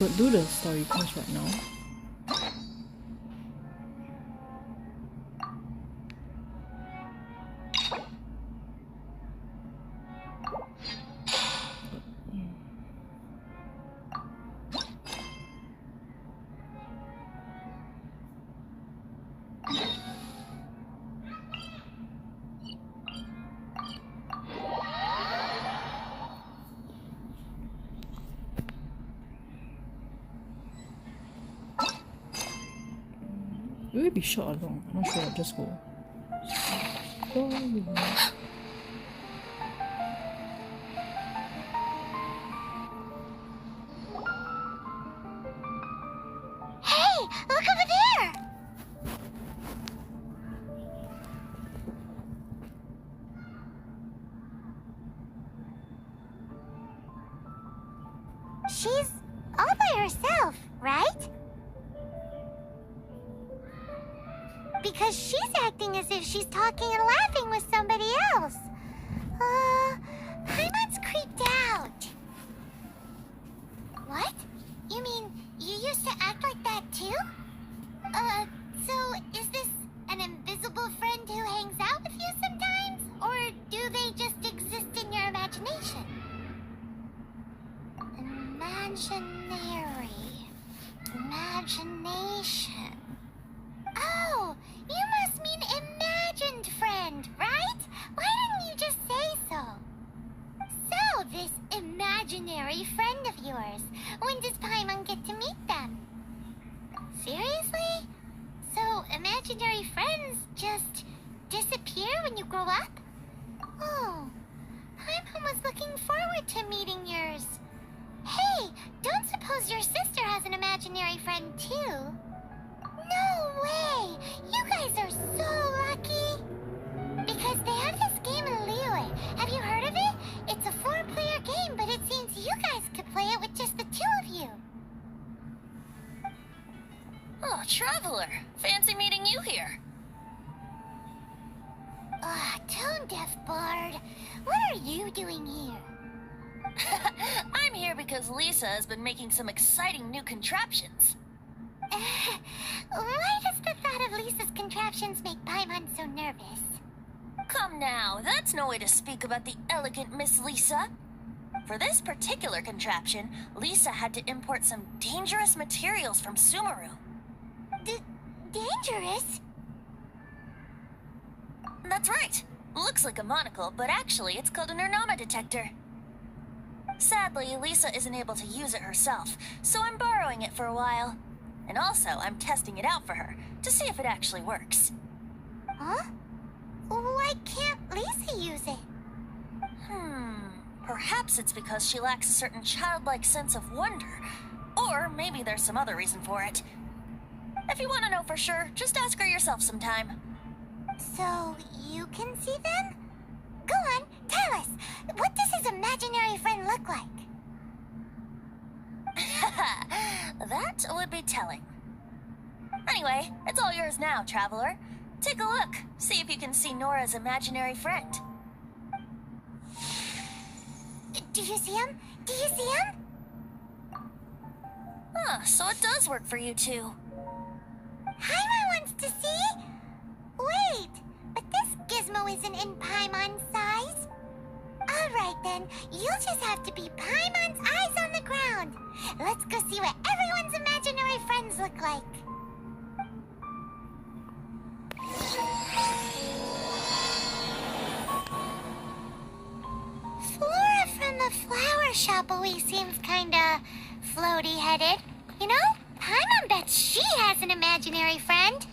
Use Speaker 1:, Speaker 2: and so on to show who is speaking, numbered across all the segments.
Speaker 1: But do the story quest right now. Will it be short or long? I'm not sure, just go.
Speaker 2: Hey, look over there! She's all by herself, right? Because she's acting as if she's talking and laughing with somebody else. Paimon's creeped out. What? You mean you used to act like that too? So is this an invisible friend who hangs out with you sometimes? Or do they just exist in your imagination? Imagination. Oh, you must mean imagined friend, right? Why didn't you just say so? So, this imaginary friend of yours, when does Paimon get to meet them? Seriously? So, imaginary friends just disappear when you grow up? Oh, Paimon was looking forward to meeting yours. Hey, don't suppose your sister has an imaginary friend too? No way! You guys are so lucky! Because they have this game in Liyue. Have you heard of it? It's a 4-player game, but it seems you guys could play it with just the 2 of you.
Speaker 3: Oh, Traveler! Fancy meeting you here.
Speaker 2: Tone-deaf bard. What are you doing here?
Speaker 3: I'm here because Lisa has been making some exciting new contraptions.
Speaker 2: Why does the thought of Lisa's contraptions make Paimon so nervous?
Speaker 3: Come now, that's no way to speak about the elegant Miss Lisa. For this particular contraption, Lisa had to import some dangerous materials from Sumeru.
Speaker 2: Dangerous?
Speaker 3: That's right. Looks like a monocle, but actually it's called an Ernama detector. Sadly, Lisa isn't able to use it herself, so I'm borrowing it for a while. And also, I'm testing it out for her, to see if it actually works.
Speaker 2: Huh? Why can't Lisa use it?
Speaker 3: Perhaps it's because she lacks a certain childlike sense of wonder. Or maybe there's some other reason for it. If you want to know for sure, just ask her yourself sometime.
Speaker 2: So, you can see them? Go on, tell us. What does his imaginary friend look like?
Speaker 3: That would be telling. Anyway, it's all yours now, Traveler. Take a look. See if you can see Nora's imaginary friend.
Speaker 2: Do you see him? Do you see him?
Speaker 3: So it does work for you two.
Speaker 2: Paimon wants to see? Wait, but this gizmo isn't in Paimon's size. Alright then, you'll just have to be Paimon's eyes on the ground. Let's go see what everyone's imaginary friends look like. Flora from the flower shop always seems kinda floaty-headed. You know, Paimon bets she has an imaginary friend.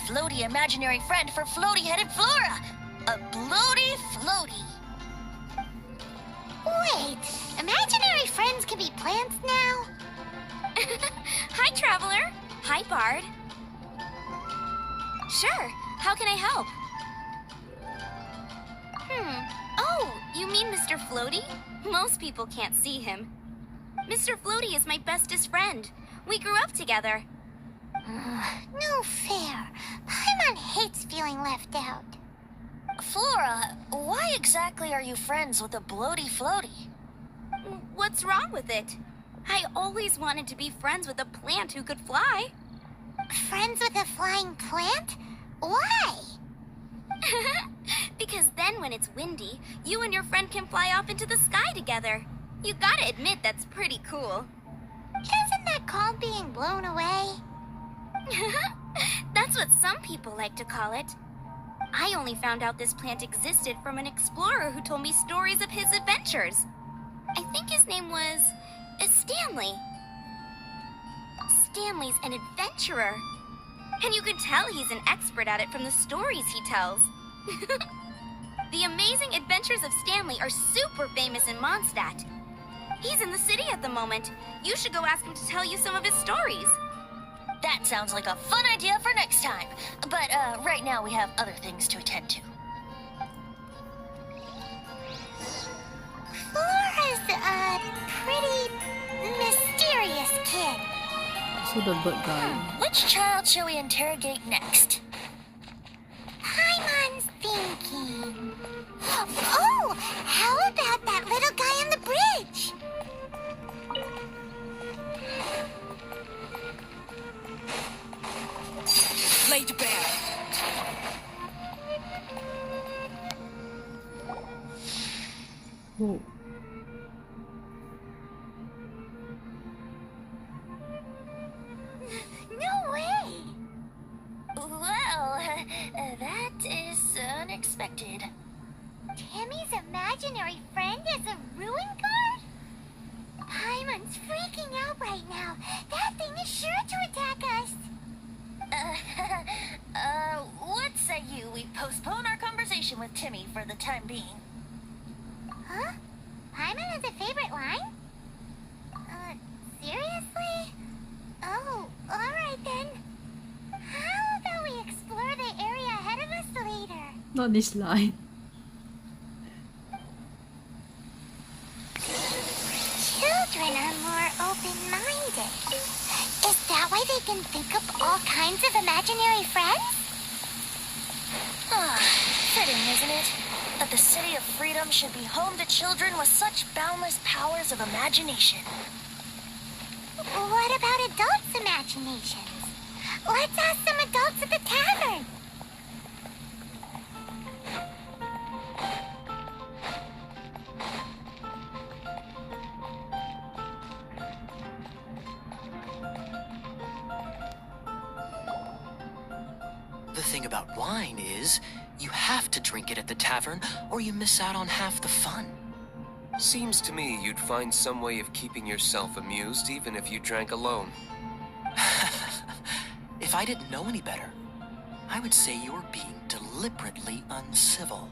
Speaker 3: floaty imaginary friend for floaty-headed Flora. A bloaty floaty.
Speaker 2: Wait, imaginary friends can be plants now?
Speaker 4: Hi, Traveler. Hi, Bard. Sure, how can I help? Oh, you mean Mr. Floaty? Most people can't see him. Mr. Floaty is my bestest friend. We grew up together.
Speaker 2: No fair. Paimon hates feeling left out.
Speaker 3: Flora, why exactly are you friends with a bloaty floaty?
Speaker 4: What's wrong with it? I always wanted to be friends with a plant who could fly.
Speaker 2: Friends with a flying plant? Why?
Speaker 4: Because then when it's windy, you and your friend can fly off into the sky together. You gotta admit that's pretty cool.
Speaker 2: Isn't that called being blown away?
Speaker 4: That's what some people like to call it. I only found out this plant existed from an explorer who told me stories of his adventures. I think his name was Stanley. Stanley's an adventurer. And you can tell he's an expert at it from the stories he tells. The amazing adventures of Stanley are super famous in Mondstadt. He's in the city at the moment. You should go ask him to tell you some of his stories.
Speaker 3: That sounds like a fun idea for next time. But right now we have other things to attend to.
Speaker 2: Flora's a pretty mysterious kid.
Speaker 1: So the bird guy.
Speaker 3: Which child shall we interrogate next?
Speaker 2: Paimon's thinking. Oh, how about that little guy on the bridge?
Speaker 5: Lay to bear.
Speaker 1: Oh.
Speaker 2: No way.
Speaker 3: Well, that is unexpected.
Speaker 2: Timmie's imaginary friend is a ruin guard? Paimon's freaking out right now. That thing is sure to attack us.
Speaker 3: What say you we postpone our conversation with Timmie for the time being?
Speaker 2: Huh? Paimon has a favorite line? Seriously? Oh, alright then. How about we explore the area ahead of us later?
Speaker 1: Not this line.
Speaker 2: Children are more open-minded. Is that why they can think up all kinds of imaginary friends?
Speaker 3: Fitting, isn't it? That the City of Freedom should be home to children with such boundless powers of imagination.
Speaker 2: What about adults' imaginations? Let's ask some adults at the tavern.
Speaker 5: The thing about wine is, you have to drink it at the tavern, or you miss out on half the fun.
Speaker 6: Seems to me you'd find some way of keeping yourself amused even if you drank alone.
Speaker 5: If I didn't know any better, I would say you're being deliberately uncivil.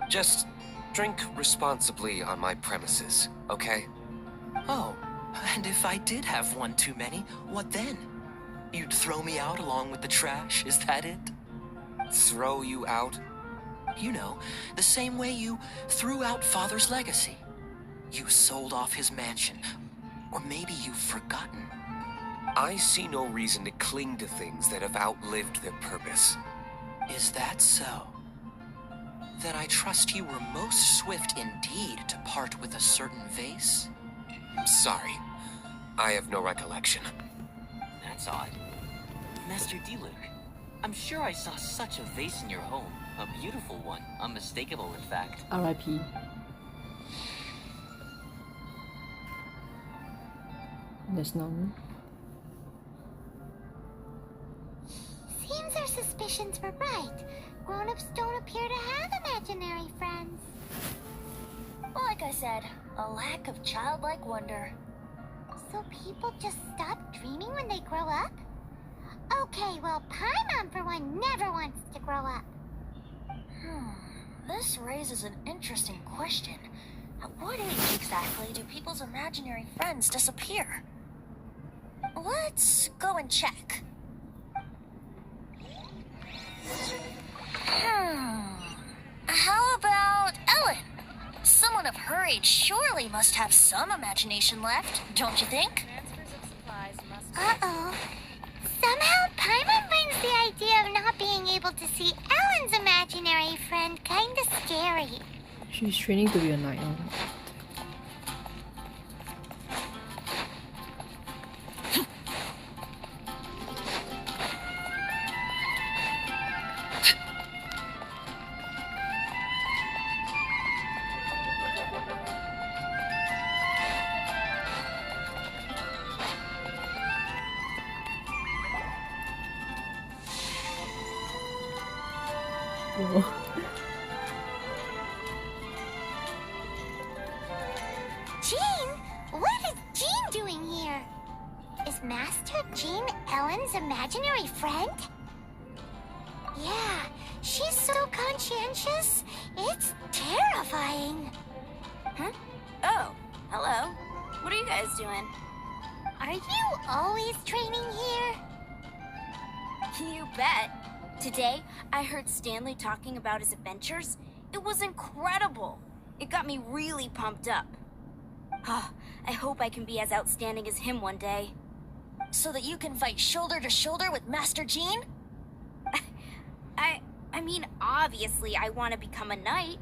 Speaker 6: Just drink responsibly on my premises, okay?
Speaker 5: Oh, and if I did have one too many, what then? You'd throw me out along with the trash, is that it?
Speaker 6: Throw you out?
Speaker 5: You know, the same way you threw out Father's legacy. You sold off his mansion, or maybe you've forgotten.
Speaker 6: I see no reason to cling to things that have outlived their purpose.
Speaker 5: Is that so? Then I trust you were most swift indeed to part with a certain vase?
Speaker 6: Sorry, I have no recollection.
Speaker 7: That's odd. Master D-Luke, I'm sure I saw such a vase in your home. A beautiful one. Unmistakable, in fact.
Speaker 1: R.I.P. There's none.
Speaker 2: Seems our suspicions were right. Grown-ups don't appear to have imaginary friends.
Speaker 3: Like I said, a lack of childlike wonder.
Speaker 2: So people just stop dreaming when they grow up? Okay, well, Paimon for one never wants to grow up.
Speaker 3: This raises an interesting question. At what age exactly do people's imaginary friends disappear? Let's go and check. How about Ellin? Someone of her age surely must have some imagination left, don't you think?
Speaker 2: Uh-oh. Somehow Paimon finds the idea of not being able to see Ellen's imaginary friend kinda scary.
Speaker 1: She's training to be a knight now.
Speaker 2: Jean? What is Jean doing here? Is Master Jean Ellen's imaginary friend? Yeah, she's so conscientious. It's terrifying.
Speaker 4: Huh? Oh, hello. What are you guys doing?
Speaker 2: Are you always training here?
Speaker 4: You bet. Today, I heard Stanley talking about his adventures. It was incredible. It got me really pumped up. Oh, I hope I can be as outstanding as him one day.
Speaker 3: So that you can fight shoulder to shoulder with Master Jean?
Speaker 4: I mean, obviously I want to become a knight.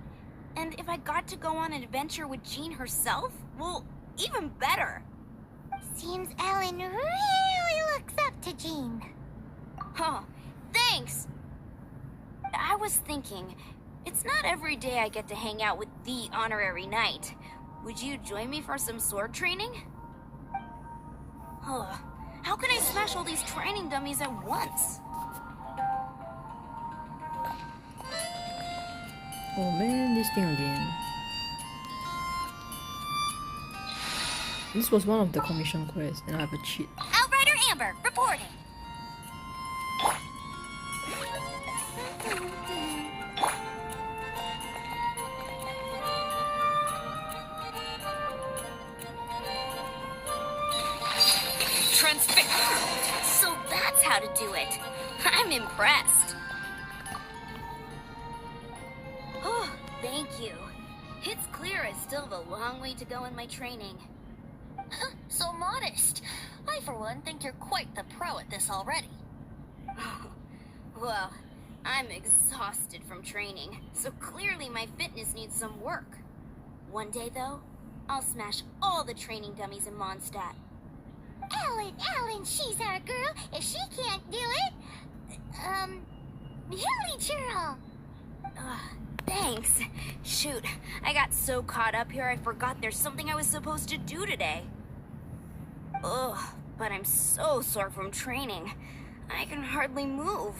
Speaker 4: And if I got to go on an adventure with Jean herself, well, even better.
Speaker 2: Seems Ellin really looks up to Jean.
Speaker 4: Oh, thanks! I was thinking, it's not every day I get to hang out with the honorary knight. Would you join me for some sword training? Oh, how can I smash all these training dummies at once?
Speaker 1: Oh man, this thing again. This was one of the commission quests, and I have a cheat.
Speaker 3: Outrider Amber, reporting.
Speaker 4: So that's how to do it. I'm impressed. Oh, thank you. It's clear I still have a long way to go in my training.
Speaker 3: So modest. I, for one, think you're quite the pro at this already.
Speaker 4: Well, I'm exhausted from training, so clearly my fitness needs some work. One day, though, I'll smash all the training dummies in Mondstadt.
Speaker 2: Ellin, she's our girl. If she can't do it, hilichurl.
Speaker 4: Thanks. Shoot, I got so caught up here I forgot there's something I was supposed to do today. Ugh, but I'm so sore from training. I can hardly move.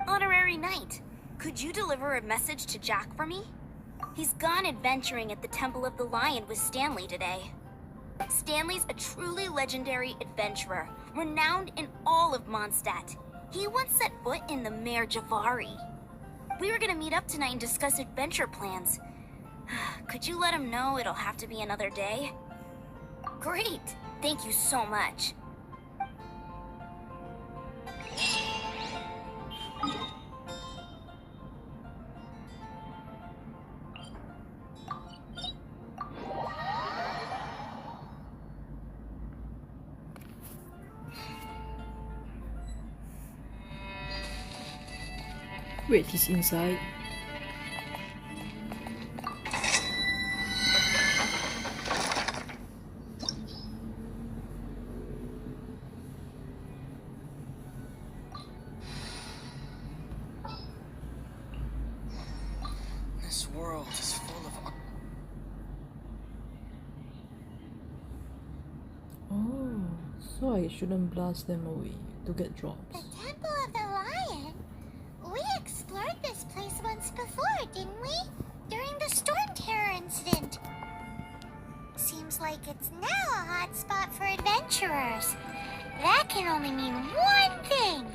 Speaker 4: Honorary Knight, could you deliver a message to Jack for me? He's gone adventuring at the Temple of the Lion with Stanley today. Stanley's a truly legendary adventurer, renowned in all of Mondstadt. He once set foot in the Mare Javari. We were gonna meet up tonight and discuss adventure plans. Could you let him know it'll have to be another day? Great! Thank you so much.
Speaker 1: Wait, he's inside.
Speaker 5: This world is full of...
Speaker 1: Oh, so I shouldn't blast them away to get drops.
Speaker 2: The Temple of the Lion? We explored this place once before, didn't we? During the Storm Terror incident. Seems like it's now a hot spot for adventurers. That can only mean one thing.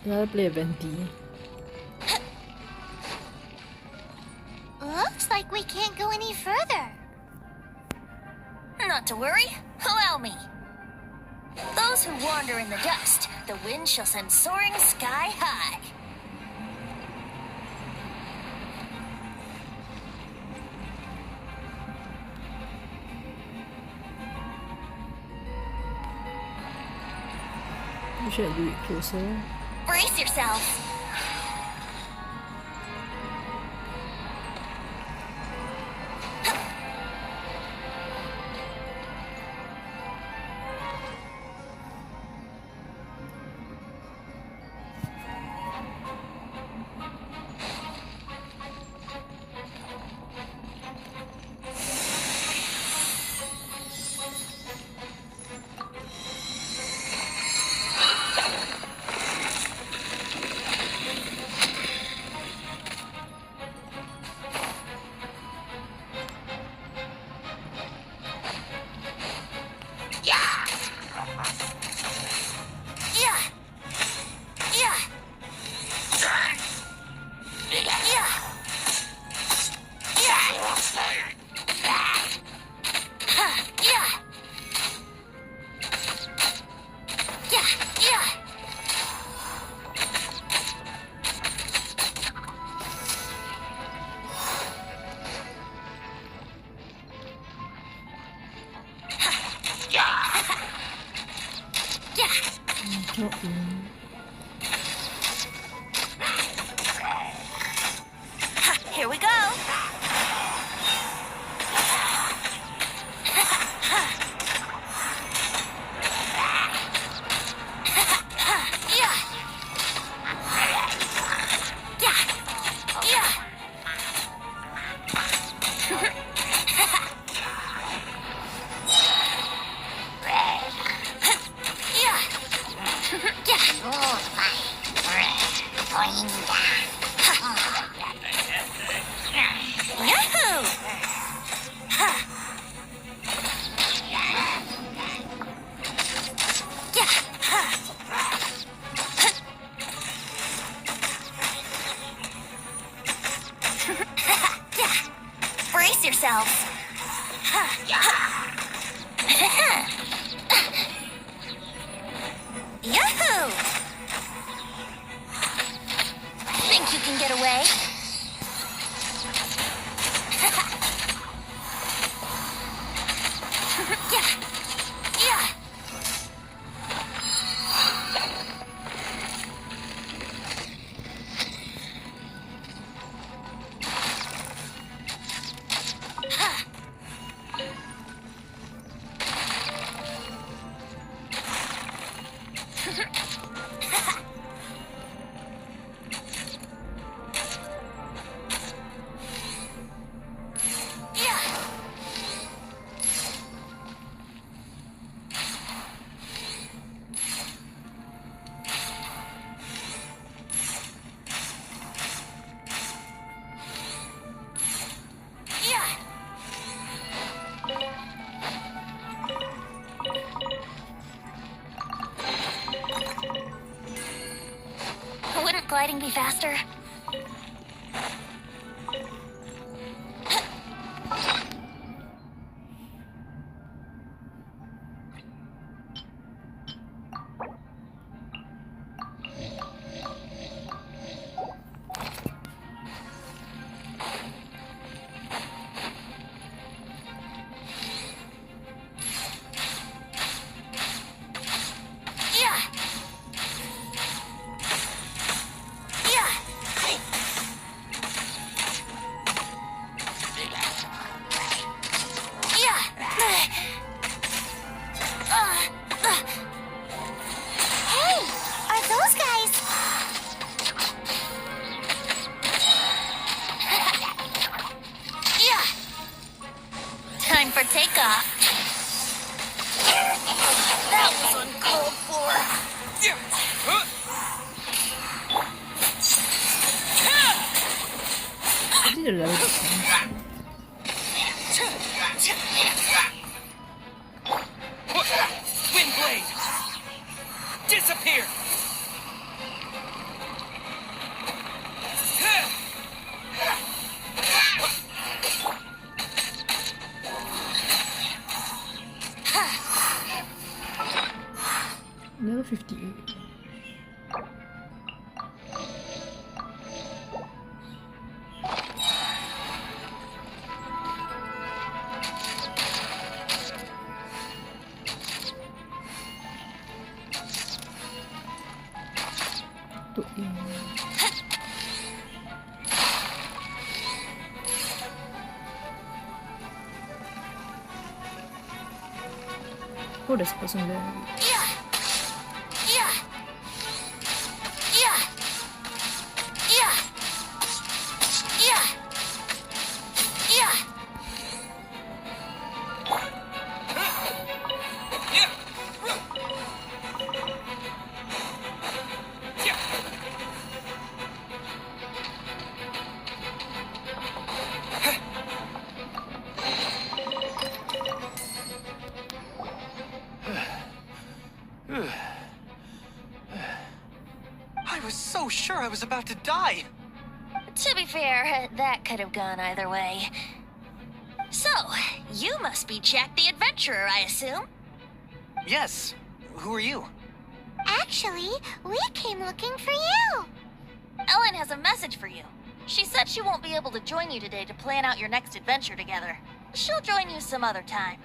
Speaker 1: Gotta play a Venti.
Speaker 2: Looks like we can't go any further.
Speaker 3: Not to worry, allow me. Those who wander in the dust, the wind shall send soaring sky high.
Speaker 1: You should do it closer.
Speaker 3: Brace yourselves. Here we go. Brace yourselves. Yahoo! Think you can get away? Wouldn't gliding be faster?
Speaker 1: Level 58. To in. Oh, there's a person there.
Speaker 5: I was so sure I was about to die.
Speaker 3: To be fair, that could have gone either way. So, you must be Jack the Adventurer, I assume?
Speaker 5: Yes. Who are you?
Speaker 2: Actually, we came looking for you.
Speaker 3: Ellin has a message for you. She said she won't be able to join you today to plan out your next adventure together. She'll join you some other time.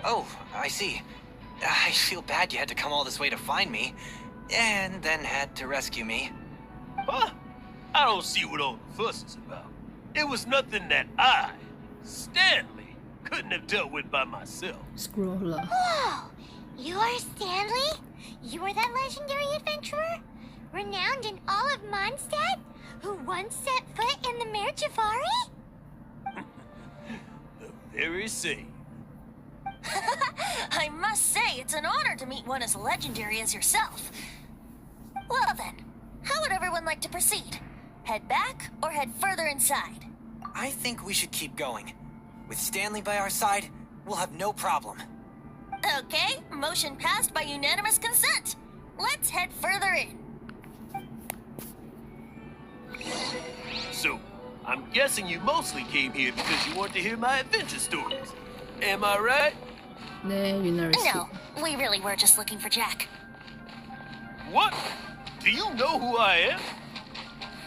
Speaker 5: Oh, I see. I feel bad you had to come all this way to find me, and then had to rescue me.
Speaker 8: Huh? I don't see what all the fuss is about. It was nothing that I, Stanley, couldn't have dealt with by myself.
Speaker 1: Scroller.
Speaker 2: Whoa! You're Stanley? You are that legendary adventurer? Renowned in all of Mondstadt? Who once set foot in the Mare Javari?
Speaker 8: The very same.
Speaker 3: I must say, it's an honor to meet one as legendary as yourself. Well then, how would everyone like to proceed? Head back or head further inside?
Speaker 5: I think we should keep going. With Stanley by our side, we'll have no problem.
Speaker 3: Okay, motion passed by unanimous consent. Let's head further in.
Speaker 8: So, I'm guessing you mostly came here because you want to hear my adventure stories. Am I right?
Speaker 1: Nah, you never see.
Speaker 3: No, we really were just looking for Jack.
Speaker 8: What? Do you know who I am?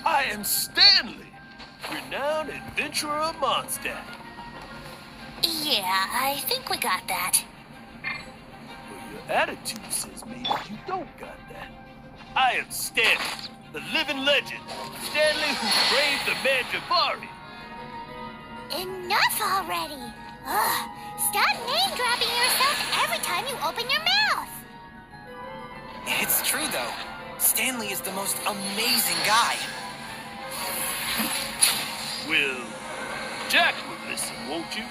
Speaker 8: I am Stanley, renowned adventurer of Mondstadt.
Speaker 3: Yeah, I think we got that.
Speaker 8: Well, your attitude says maybe you don't got that. I am Stanley, the living legend. Stanley who braved the Mare Javari.
Speaker 2: Enough already! Ugh! Stop name-dropping yourself every time you open your mouth!
Speaker 5: It's true, though. Stanley is the most amazing guy.
Speaker 8: Well, Jack will listen, won't you?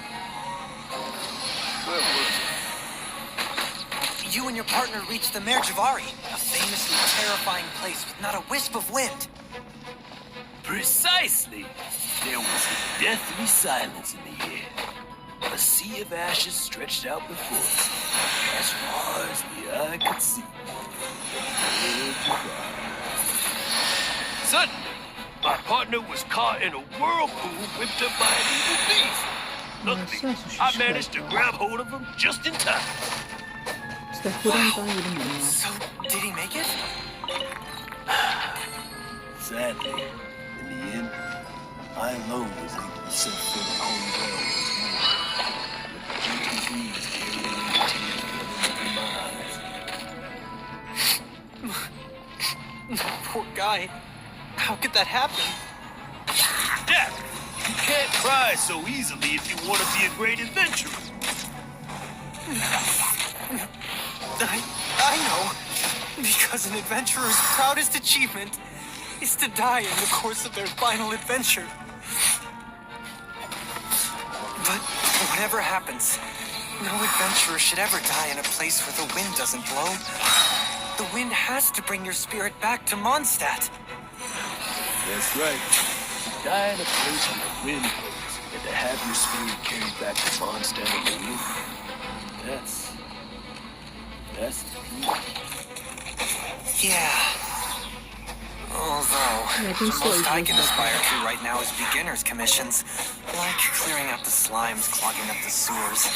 Speaker 8: Where was it?
Speaker 5: You and your partner reached the Mare Javari, a famously terrifying place with not a wisp of wind.
Speaker 8: Precisely. There was a deathly silence in the air. A sea of ashes stretched out before us, as far as the eye could see. Suddenly, my partner was caught in a whirlpool whipped up by an evil beast. Luckily, I managed to grab hold of him just in time.
Speaker 5: So, did he make it?
Speaker 8: Sadly, in the end, I alone was able to set foot home well once more. With the gentle breeze carrying the tears running in my eyes.
Speaker 5: Poor guy. How could that happen?
Speaker 8: Jack, you can't cry so easily if you want to be a great adventurer.
Speaker 5: I know. Because an adventurer's proudest achievement is to die in the course of their final adventure. But whatever happens, no adventurer should ever die in a place where the wind doesn't blow. The wind has to bring your spirit back to Mondstadt.
Speaker 8: That's right. To die in a place where the wind blows and to have your spirit carried back to Mondstadt in the wind. That's the truth.
Speaker 5: Yeah. Although, the most I can aspire to right now is beginner's commissions. Like clearing out the slimes, clogging up the sewers.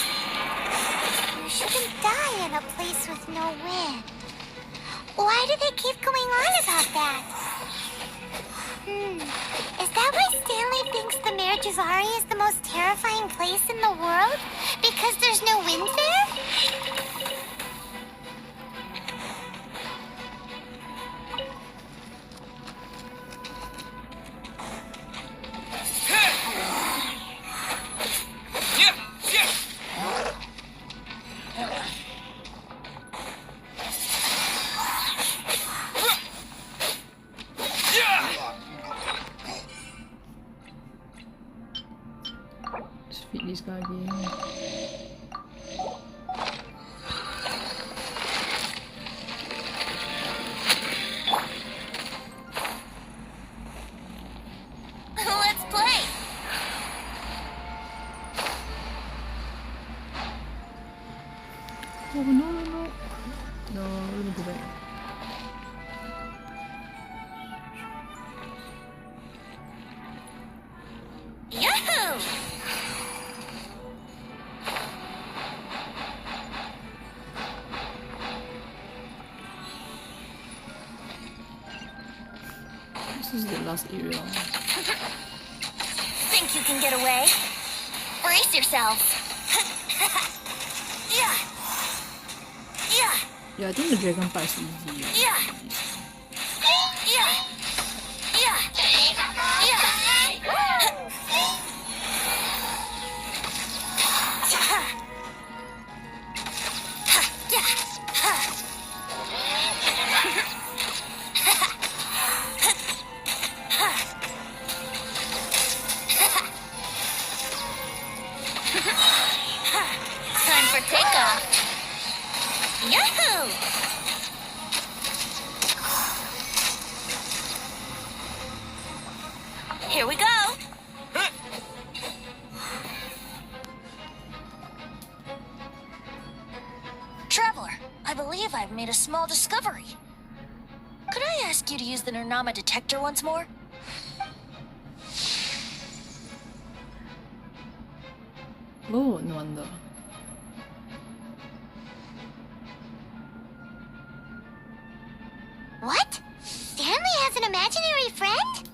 Speaker 2: You shouldn't die in a place with no wind. Why do they keep going on about that? Is that why Stanley thinks the Mare Jazari is the most terrifying place in the world? Because there's no wind there?
Speaker 1: Let's feed this guy again.
Speaker 3: Let's play!
Speaker 1: Oh no no no! No, let me go back.
Speaker 3: Yahoo!
Speaker 1: This is the last area.
Speaker 3: Think you can get away? Brace yourself. Yeah. Yeah.
Speaker 1: Yeah, I think the dragon part is easy.
Speaker 3: Yeah. Yeah. Yeah. Yeah. Time for takeoff. Yahoo! Here we go. Traveler, I believe I've made a small discovery. Could I ask you to use the Nernama detector once more?
Speaker 1: Oh, no wonder.
Speaker 2: What? Stanley has an imaginary friend?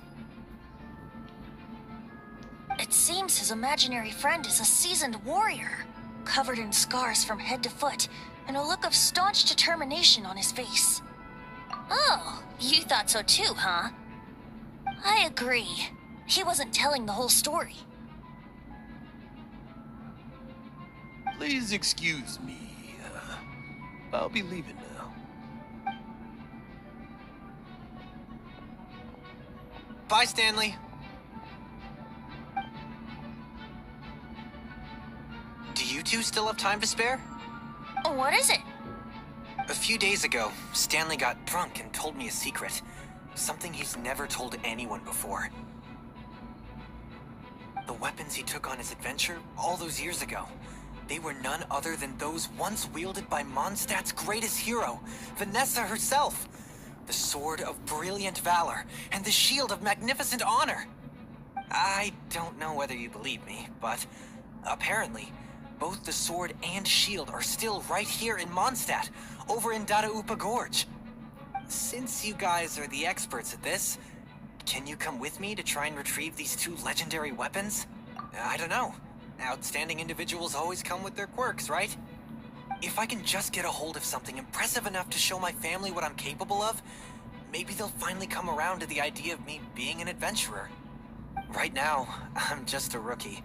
Speaker 3: It seems his imaginary friend is a seasoned warrior, covered in scars from head to foot, and a look of staunch determination on his face. Oh, you thought so too, huh? I agree. He wasn't telling the whole story.
Speaker 8: Please excuse me. I'll be leaving now.
Speaker 5: Bye, Stanley. Do you two still have time to spare?
Speaker 3: What is it?
Speaker 5: A few days ago, Stanley got drunk and told me a secret. Something he's never told anyone before. The weapons he took on his adventure all those years ago, they were none other than those once wielded by Mondstadt's greatest hero, Vanessa herself. The sword of brilliant valor and the shield of magnificent honor. I don't know whether you believe me, but apparently, both the sword and shield are still right here in Mondstadt, over in Dadaupa Gorge. Since you guys are the experts at this, can you come with me to try and retrieve these two legendary weapons? I don't know. Outstanding individuals always come with their quirks, right? If I can just get a hold of something impressive enough to show my family what I'm capable of, maybe they'll finally come around to the idea of me being an adventurer. Right now, I'm just a rookie.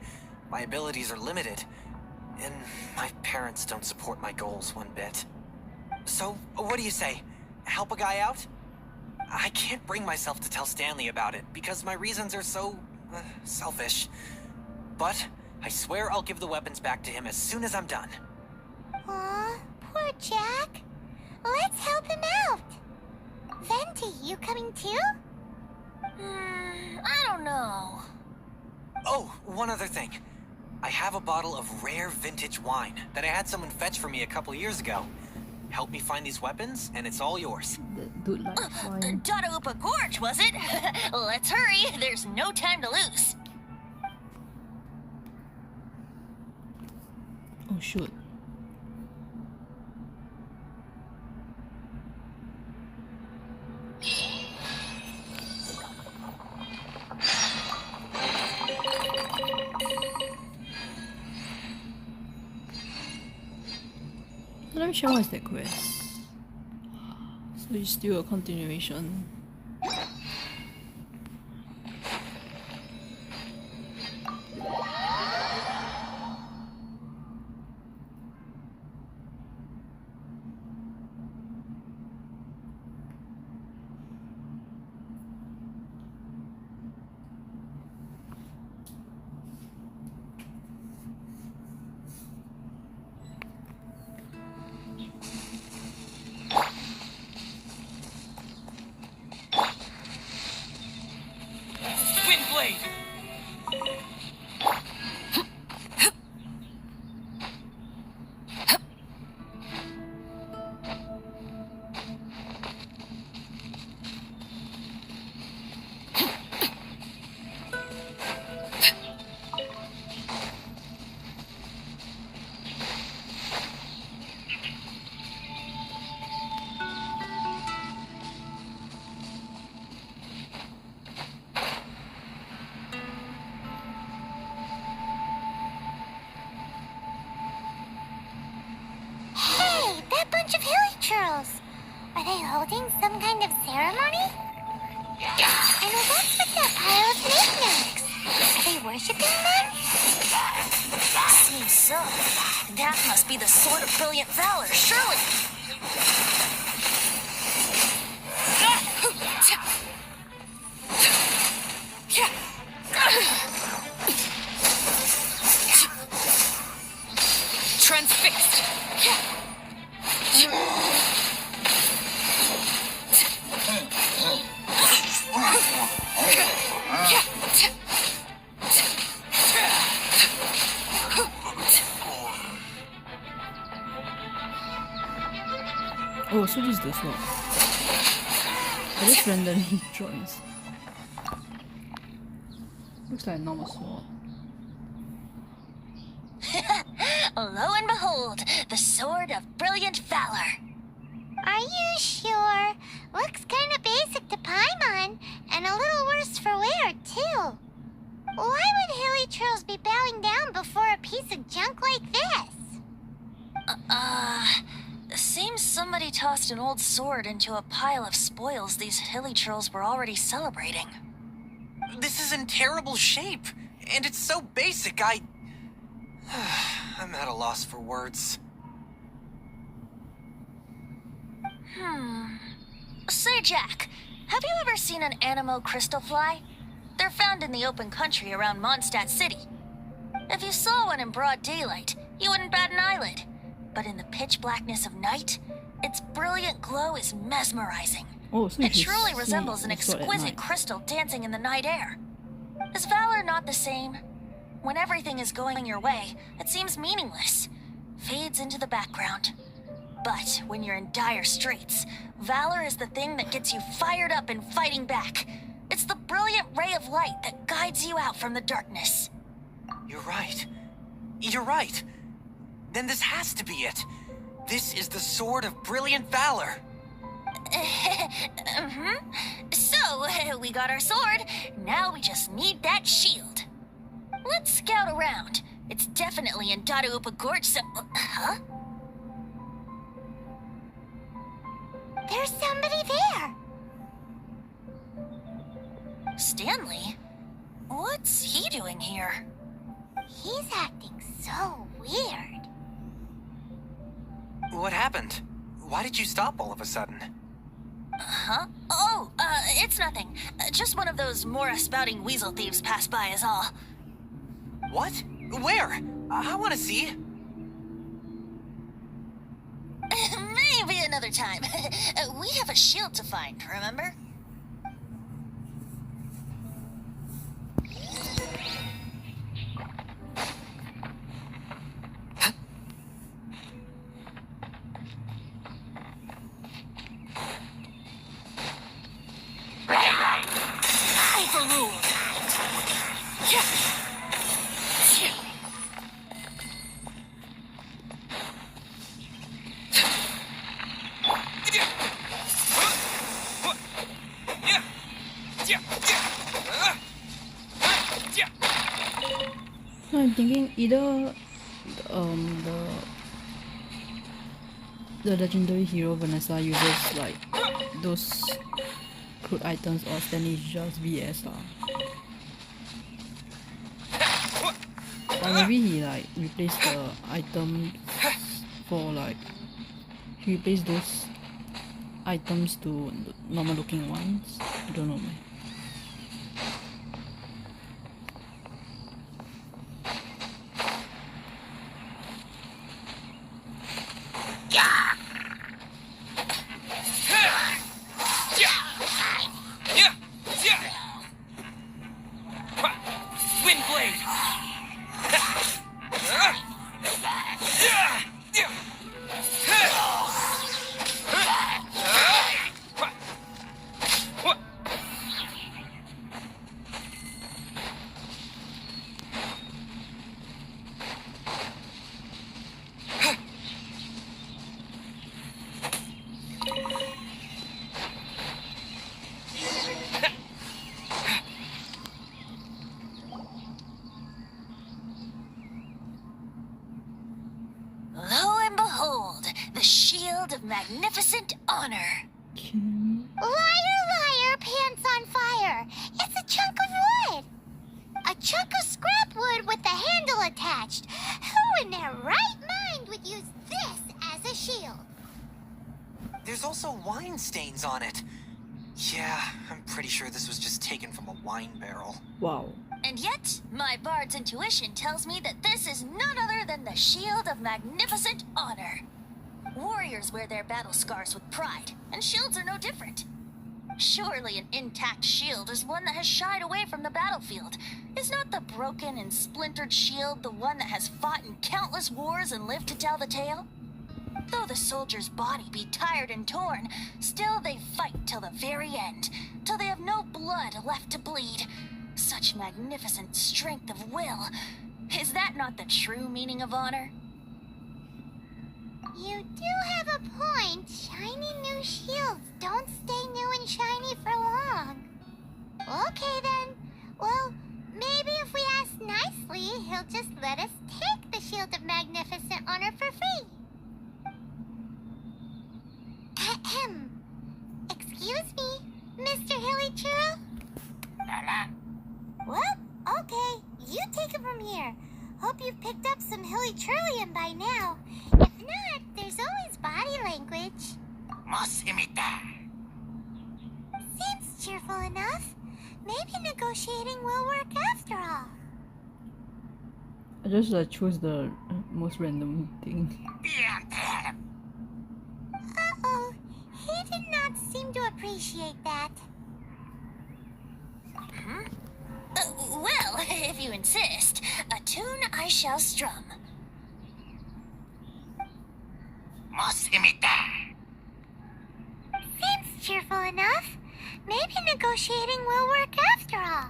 Speaker 5: My abilities are limited, and my parents don't support my goals one bit. So, what do you say? Help a guy out? I can't bring myself to tell Stanley about it, because my reasons are so... selfish. But I swear I'll give the weapons back to him as soon as I'm done.
Speaker 2: Aw, poor Jack. Let's help him out. Venti, you coming too?
Speaker 3: I don't know.
Speaker 5: Oh, one other thing. I have a bottle of rare vintage wine that I had someone fetch for me a couple years ago. Help me find these weapons, and it's all yours.
Speaker 1: That dude likes wine.
Speaker 3: Dadaupa Gorge, was it? Let's hurry. There's no time to lose.
Speaker 1: Oh shoot. So let me check what is that quest. So it's still a continuation.
Speaker 2: Hey, that bunch of hilichurls. Are they holding some kind of ceremony? And what's with that pile of knickknacks? Are they worshipping them?
Speaker 3: Seems so. That must be the Sword of Brilliant Valor, surely.
Speaker 4: Transfixed.
Speaker 1: Oh, so this is the sword. I just randomly joins. Looks like a normal sword.
Speaker 3: Lo and behold, the Sword of Brilliant Valor.
Speaker 2: Are you sure? Looks kind of basic to Paimon, and a little worse for wear, too. Why would hilichurls be bowing down before a piece of junk like this?
Speaker 3: Seems somebody tossed an old sword into a pile of spoils these hilichurls were already celebrating.
Speaker 5: This is in terrible shape, and it's so basic, I'm at a loss for words.
Speaker 3: Say, Jack, have you ever seen an Anemo crystal fly? They're found in the open country around Mondstadt City. If you saw one in broad daylight, you wouldn't bat an eyelid. But in the pitch blackness of night, its brilliant glow is mesmerizing.
Speaker 1: Oh, so
Speaker 3: It
Speaker 1: you
Speaker 3: truly
Speaker 1: see
Speaker 3: resembles an
Speaker 1: the sword at
Speaker 3: exquisite
Speaker 1: night.
Speaker 3: crystal dancing in the night air. Is Valor not the same? When everything is going your way, it seems meaningless, fades into the background. But when you're in dire straits, Valor is the thing that gets you fired up and fighting back. It's the brilliant ray of light that guides you out from the darkness.
Speaker 5: You're right. You're right. Then this has to be it. This is the Sword of Brilliant Valor.
Speaker 3: So, we got our sword. Now we just need that shield. Let's scout around. It's definitely in Dadaupa Gorge, so... Huh?
Speaker 2: There's somebody there.
Speaker 3: Stanley? What's he doing here?
Speaker 2: He's acting so weird.
Speaker 5: What happened? Why did you stop all of a sudden?
Speaker 3: Huh? Oh, it's nothing. Just one of those Mora spouting weasel thieves passed by is all.
Speaker 5: What? Where? I want to see.
Speaker 3: Maybe another time. We have a shield to find, remember? Overruled.
Speaker 1: No, I'm thinking either the legendary hero Vanessa uses like those crude items, or Stanley is just VS lah. Or maybe he like replaced the items for like he replaced those items to normal looking ones. I don't know, man.
Speaker 3: Magnificent honor.
Speaker 2: Liar, liar, pants on fire. It's a chunk of wood. A chunk of scrap wood with the handle attached. Who in their right mind would use this as a shield?
Speaker 5: There's also wine stains on it. Yeah, I'm pretty sure this was just taken from a wine barrel.
Speaker 1: Wow.
Speaker 3: And yet, my bard's intuition tells me that this is none other than the Shield of Magnificent Honor. Warriors wear their battle scars with pride, and shields are no different. Surely an intact shield is one that has shied away from the battlefield. Is not the broken and splintered shield the one that has fought in countless wars and lived to tell the tale? Though the soldier's body be tired and torn, still they fight till the very end, till they have no blood left to bleed. Such magnificent strength of will. Is that not the true meaning of honor?
Speaker 2: You do have a point. Shiny new shields don't stay new and shiny for long. Okay then. Well, maybe if we ask nicely, he'll just let us take the Shield of Magnificent Honor for free. Ahem. Excuse me, Mr. Hilichurl? Well, okay. You take it from here. Hope you've picked up some hilichurlian by now. If not, there's always body language. Seems cheerful enough. Maybe negotiating will work after all.
Speaker 1: I just choose the most random thing.
Speaker 2: Uh-oh. He did not seem to appreciate that.
Speaker 3: Well, if you insist, a tune I shall strum.
Speaker 2: Seems cheerful enough. Maybe negotiating will work after all.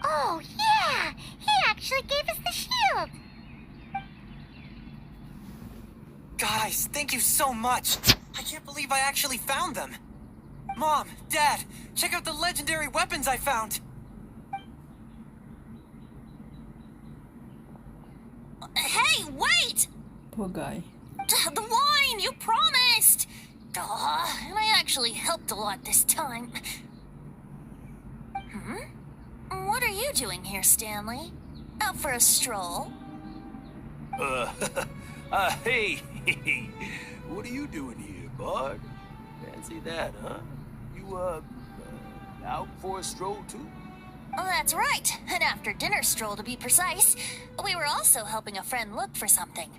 Speaker 2: Oh, yeah! He actually gave us the shield!
Speaker 5: Guys, thank you so much. I can't believe I actually found them. Mom, Dad, check out the legendary weapons I found.
Speaker 3: Hey, wait!
Speaker 1: Poor guy.
Speaker 3: The wine, you promised! And I actually helped a lot this time. What are you doing here, Stanley? Out for a stroll?
Speaker 8: Hey, what are you doing here, bud? Fancy that, huh? You, out for a stroll, too?
Speaker 3: Oh, that's right. An after-dinner stroll, to be precise. We were also helping a friend look for something.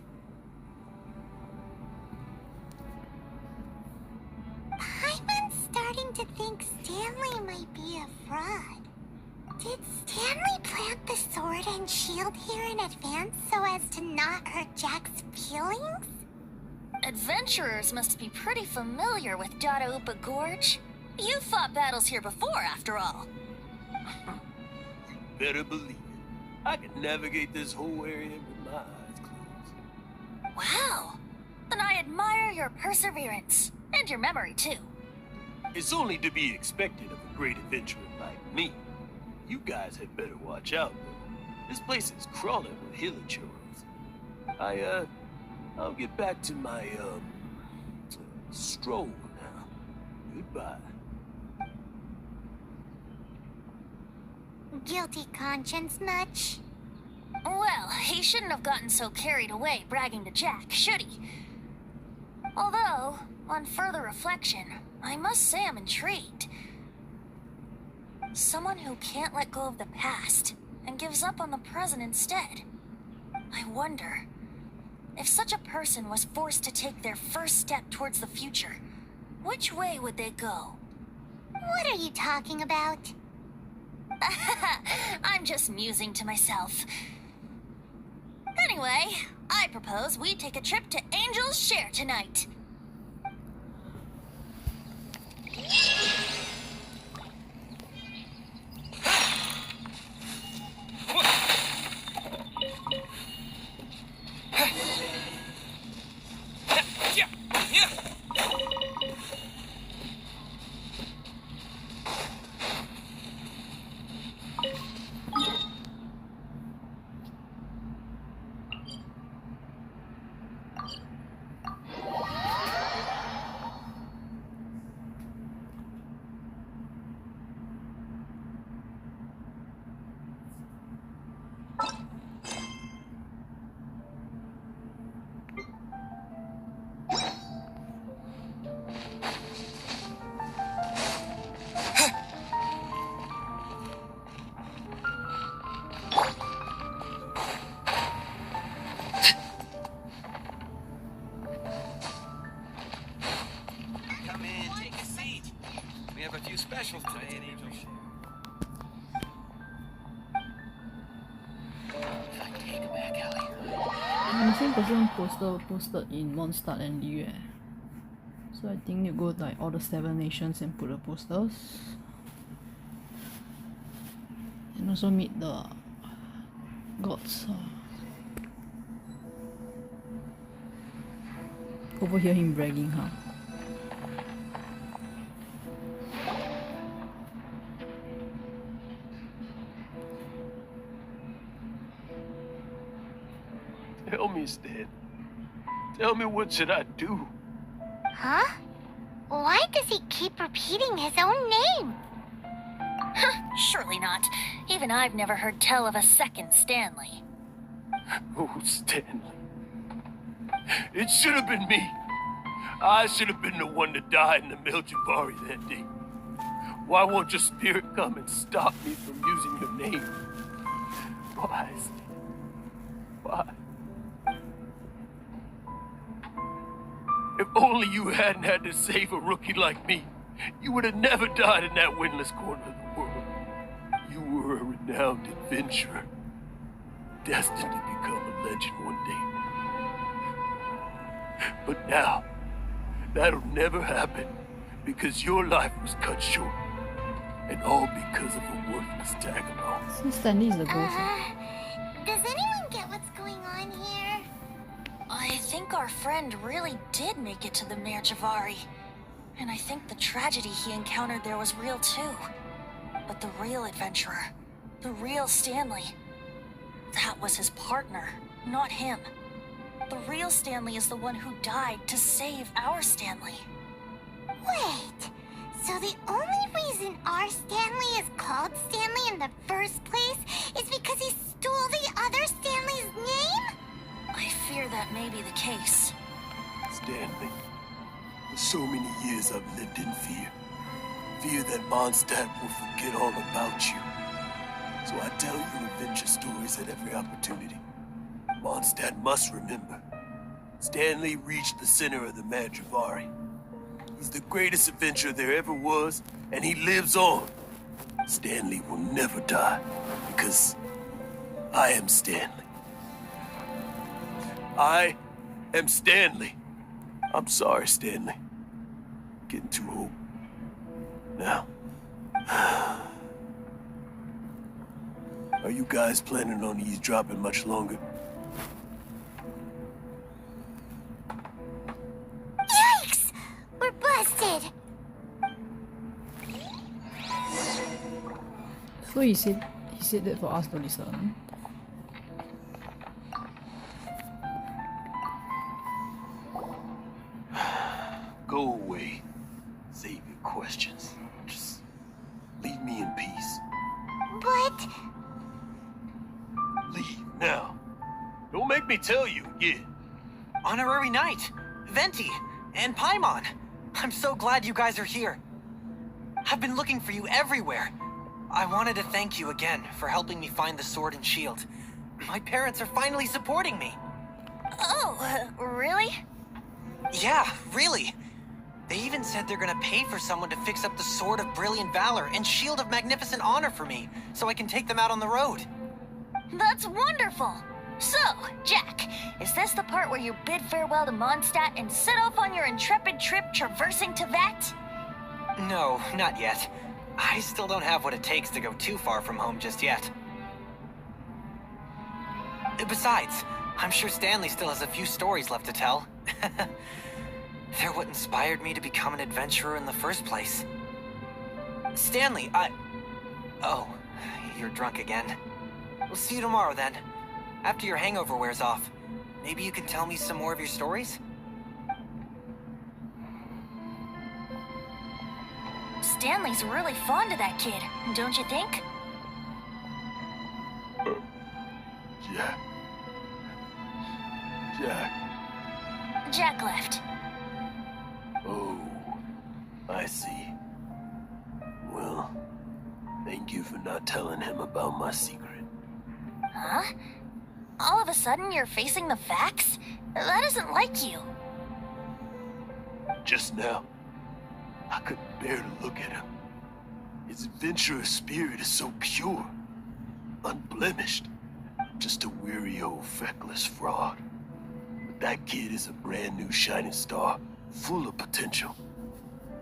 Speaker 2: I'm starting to think Stanley might be a fraud. Did Stanley plant the sword and shield here in advance so as to not hurt Jack's feelings?
Speaker 3: Adventurers must be pretty familiar with Dadaupa Gorge. You fought battles here before, after all.
Speaker 8: Better believe it. I can navigate this whole area with my eyes closed.
Speaker 3: Wow. Then I admire your perseverance. And your memory, too.
Speaker 8: It's only to be expected of a great adventurer like me. You guys had better watch out, though. This place is crawling with hilichurls. I'll get back to my, stroll now. Goodbye.
Speaker 2: Guilty conscience much?
Speaker 3: Well, he shouldn't have gotten so carried away bragging to Jack, should he? Although, on further reflection, I must say I'm intrigued. Someone who can't let go of the past and gives up on the present instead. I wonder, if such a person was forced to take their first step towards the future, which way would they go?
Speaker 2: What are you talking about?
Speaker 3: I'm just musing to myself. Anyway, I propose we take a trip to Angel's Share tonight.
Speaker 9: Specials today at Angel's Share. Take it back, Ellie.
Speaker 1: The same person posted in Mondstadt and Liyue. So I think you go to like all the 7 nations and put the posters. And also meet the gods. Overhear him bragging, huh?
Speaker 8: Tell me, Stan. Tell me, what should I do?
Speaker 2: Huh? Why does he keep repeating his own name?
Speaker 3: Surely not. Even I've never heard tell of a second Stanley.
Speaker 8: Oh, Stanley. It should have been me. I should have been the one to die in the Melchivari that day. Why won't your spirit come and stop me from using your name? Why, Stan? Why? If only you hadn't had to save a rookie like me, you would have never died in that windless corner of the world. You were a renowned adventurer, destined to become a legend one day. But now, that'll never happen, because your life was cut short, and all because of a worthless tag-along.
Speaker 1: So Stanley is the ghost.
Speaker 2: Does anyone get what's going on here?
Speaker 3: I think our friend really did make it to the Merjavari. And I think the tragedy he encountered there was real too. But the real adventurer, the real Stanley, that was his partner, not him. The real Stanley is the one who died to save our Stanley.
Speaker 2: Wait, so the only reason our Stanley is called Stanley in the first place is because he stole the other Stanley's name?
Speaker 3: I fear that may be the case.
Speaker 8: Stanley, for so many years I've lived in fear. Fear that Mondstadt will forget all about you. So I tell you adventure stories at every opportunity. Mondstadt must remember. Stanley reached the center of the Merjavari. He's the greatest adventurer there ever was, and he lives on. Stanley will never die, because I am Stanley. I am Stanley. I'm sorry, Stanley. Getting too old. Now. Are you guys planning on eavesdropping much longer?
Speaker 2: Yikes! We're busted!
Speaker 1: So he said that for us to listen.
Speaker 8: Now, don't make me tell you again.
Speaker 5: Honorary Knight, Venti, and Paimon. I'm so glad you guys are here. I've been looking for you everywhere. I wanted to thank you again for helping me find the sword and shield. My parents are finally supporting me.
Speaker 3: Oh, really?
Speaker 5: Yeah, really. They even said they're gonna pay for someone to fix up the Sword of Brilliant Valor and Shield of Magnificent Honor for me, so I can take them out on the road.
Speaker 3: That's wonderful! So, Jack, is this the part where you bid farewell to Mondstadt and set off on your intrepid trip traversing Teyvat?
Speaker 5: No, not yet. I still don't have what it takes to go too far from home just yet. Besides, I'm sure Stanley still has a few stories left to tell. They're what inspired me to become an adventurer in the first place. Stanley, Oh, you're drunk again. We'll see you tomorrow then. After your hangover wears off. Maybe you can tell me some more of your stories?
Speaker 3: Stanley's really fond of that kid, don't you think?
Speaker 8: Jack. Jack.
Speaker 3: Jack left.
Speaker 8: Oh, I see. Well, thank you for not telling him about my secret.
Speaker 3: Huh? All of a sudden you're facing the facts? That isn't like you.
Speaker 8: Just now, I couldn't bear to look at him. His adventurous spirit is so pure, unblemished. Just a weary old feckless fraud. But that kid is a brand new shining star, full of potential.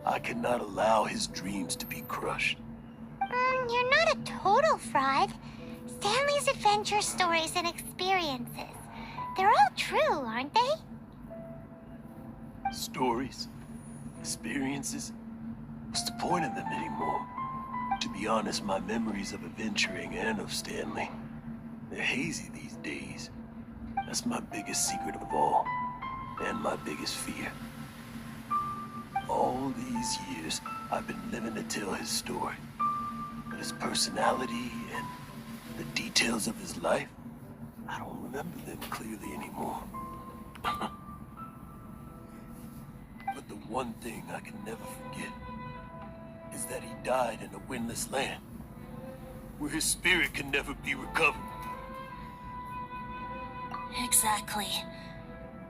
Speaker 8: I cannot allow his dreams to be crushed.
Speaker 2: You're not a total fraud. Stanley's adventure stories and experiences. They're all true, aren't they?
Speaker 8: Stories, experiences. What's the point of them anymore? To be honest, my memories of adventuring and of Stanley, they're hazy these days. That's my biggest secret of all, and my biggest fear. All these years, I've been living to tell his story. But his personality and the details of his life, I don't remember them clearly anymore. But the one thing I can never forget is that he died in a windless land, where his spirit can never be recovered.
Speaker 3: Exactly.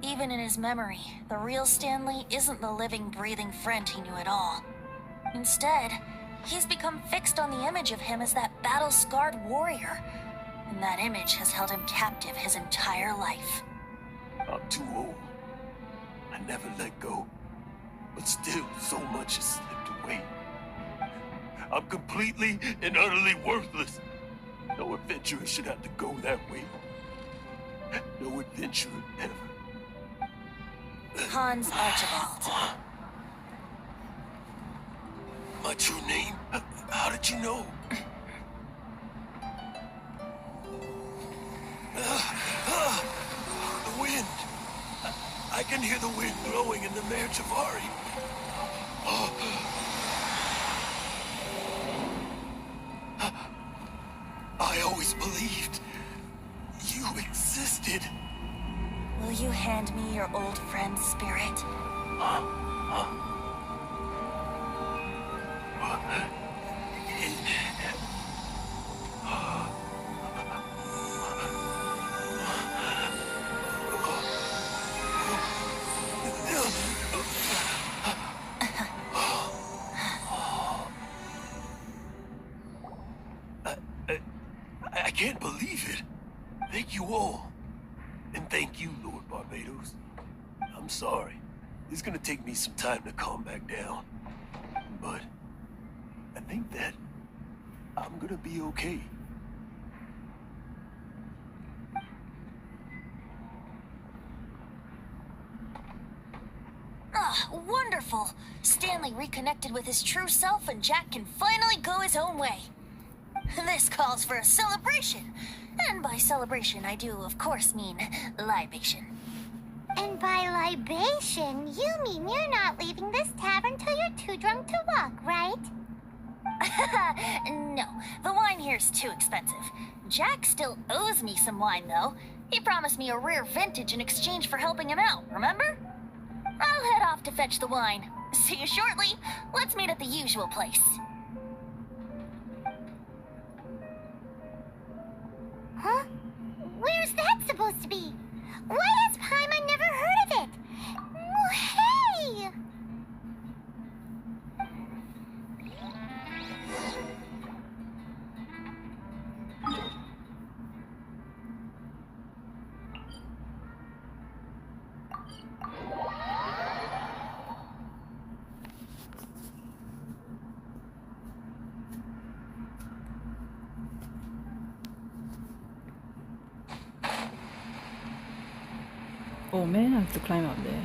Speaker 3: Even in his memory, the real Stanley isn't the living, breathing friend he knew at all. Instead, he's become fixed on the image of him as that battle-scarred warrior. And that image has held him captive his entire life.
Speaker 8: I'm too old. I never let go. But still, so much has slipped away. I'm completely and utterly worthless. No adventurer should have to go that way. No adventurer ever.
Speaker 3: Hans Archibald.
Speaker 8: My true name? How did you know? The wind. I can hear the wind blowing in the Mare Javari. I always believed you existed.
Speaker 3: Will you hand me your old friend's spirit?
Speaker 8: I can't believe it. Thank you all. And thank you, Lord Barbados. I'm sorry. It's gonna take me some time to calm back down. But I think that I'm gonna be okay.
Speaker 3: Ah, wonderful! Stanley reconnected with his true self and Jack can finally go his own way. This calls for a celebration. And by celebration, I do, of course, mean libation.
Speaker 2: And by libation, you mean you're not leaving this tavern till you're too drunk to walk, right?
Speaker 3: No, the wine here's too expensive. Jack still owes me some wine, though. He promised me a rare vintage in exchange for helping him out, remember? I'll head off to fetch the wine. See you shortly. Let's meet at the usual place.
Speaker 2: Huh? Where's that supposed to be? Why has Paimon never heard of it? Oh, hey!
Speaker 1: Oh man, I have to climb up there.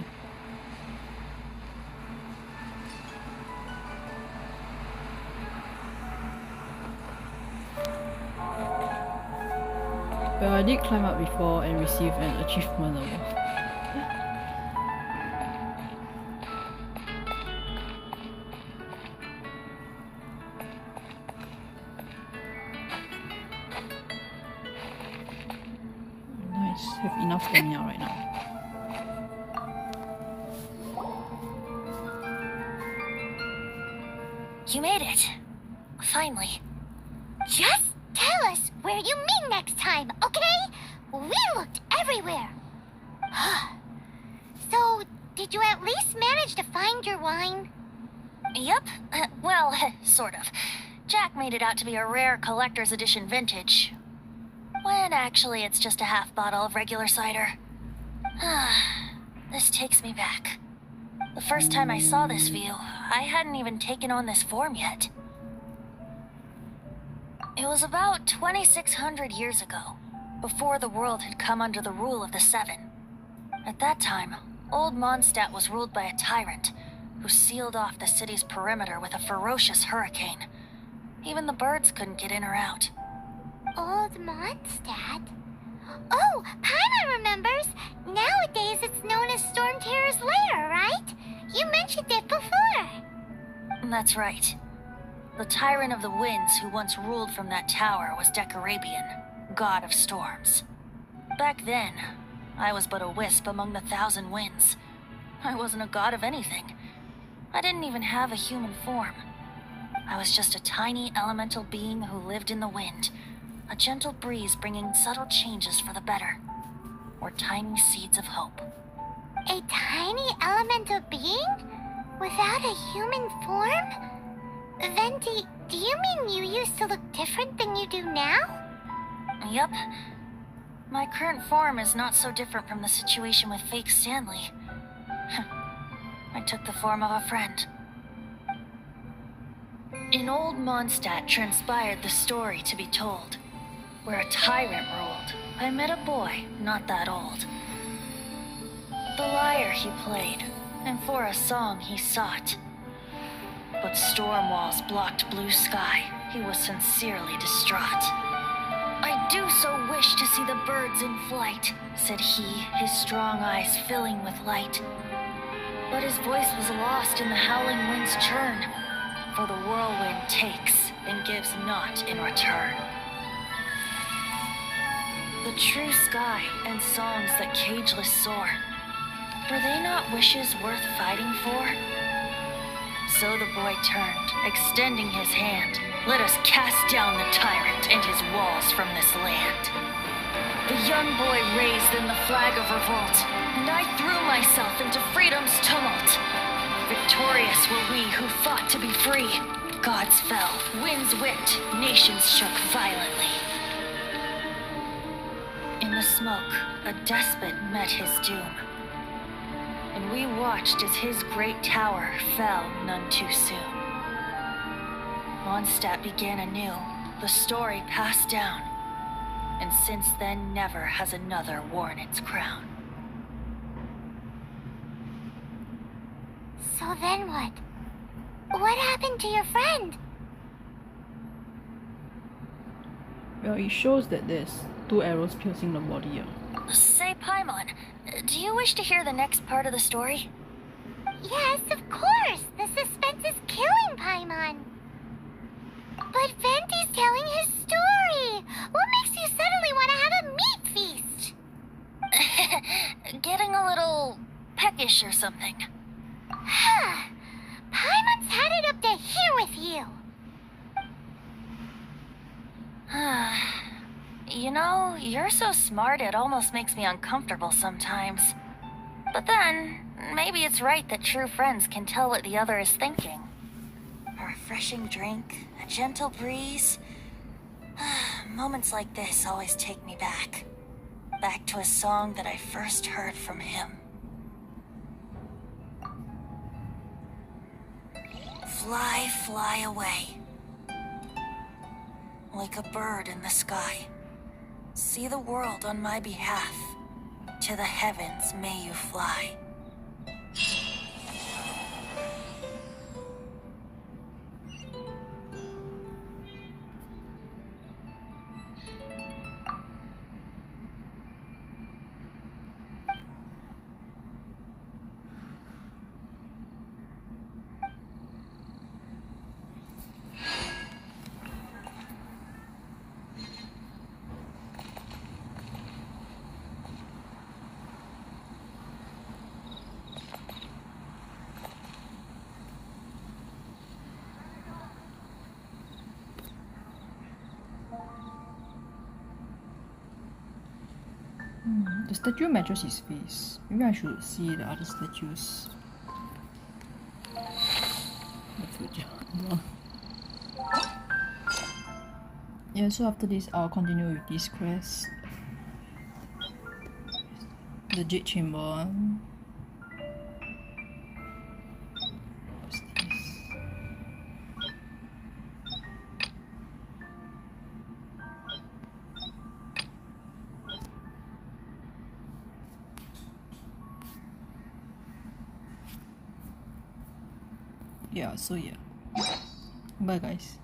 Speaker 1: Well, I did climb up before and receive an achievement award. Nice, have enough stamina right now.
Speaker 3: You made it. Finally.
Speaker 2: Just tell us where you meet next time, okay? We looked everywhere. So, did you at least manage to find your wine?
Speaker 3: Yep. Well, sort of. Jack made it out to be a rare collector's edition vintage. When actually it's just a half bottle of regular cider. This takes me back. The first time I saw this view, I hadn't even taken on this form yet. It was about 2,600 years ago, before the world had come under the rule of the Seven. At that time, old Mondstadt was ruled by a tyrant who sealed off the city's perimeter with a ferocious hurricane. Even the birds couldn't get in or out.
Speaker 2: Old Mondstadt? Oh, Paimon remembers! Nowadays it's known as Storm Terror's lair, right? You mentioned it before.
Speaker 3: That's right. The tyrant of the winds who once ruled from that tower was Decarabian, god of storms. Back then, I was but a wisp among the thousand winds. I wasn't a god of anything. I didn't even have a human form. I was just a tiny elemental being who lived in the wind, a gentle breeze bringing subtle changes for the better, or tiny seeds of hope.
Speaker 2: A tiny elemental being? Without a human form? Venti, do you mean you used to look different than you do now?
Speaker 3: Yup. My current form is not so different from the situation with fake Stanley. I took the form of a friend. In old Mondstadt transpired the story to be told, where a tyrant ruled. I met a boy not that old. The lyre he played, and for a song he sought. But storm walls blocked blue sky. He was sincerely distraught. I do so wish to see the birds in flight, said he, his strong eyes filling with light. But his voice was lost in the howling wind's churn, for the whirlwind takes and gives not in return. The true sky and songs that cageless soar, were they not wishes worth fighting for? So the boy turned, extending his hand. Let us cast down the tyrant and his walls from this land. The young boy raised then the flag of revolt, and I threw myself into freedom's tumult. Victorious were we who fought to be free. Gods fell, winds whipped, nations shook violently. In the smoke, a despot met his doom, and we watched as his great tower fell none too soon. Mondstadt began anew, the story passed down, and since then never has another worn its crown.
Speaker 2: So then what? What happened to your friend?
Speaker 1: Well, it shows that there's 2 arrows piercing the body.
Speaker 3: Say, Paimon, do you wish to hear the next part of the story?
Speaker 2: Yes, of course. The suspense is killing Paimon. But Venti's telling his story. What makes you suddenly want to have a meat feast?
Speaker 3: Getting a little peckish or something.
Speaker 2: Huh. Paimon's had it up to here with you.
Speaker 3: You know, you're so smart it almost makes me uncomfortable sometimes. But then, maybe it's right that true friends can tell what the other is thinking. A refreshing drink, a gentle breeze. Moments like this always take me back. Back to a song that I first heard from him. Fly, fly away. Like a bird in the sky. See the world on my behalf. To the heavens may you fly.
Speaker 1: The statue matches his face. Maybe I should see the other statues. The future. No. Yeah, so after this I'll continue with this quest. The Jade Chamber one. What's this? Yeah, so yeah. Bye guys.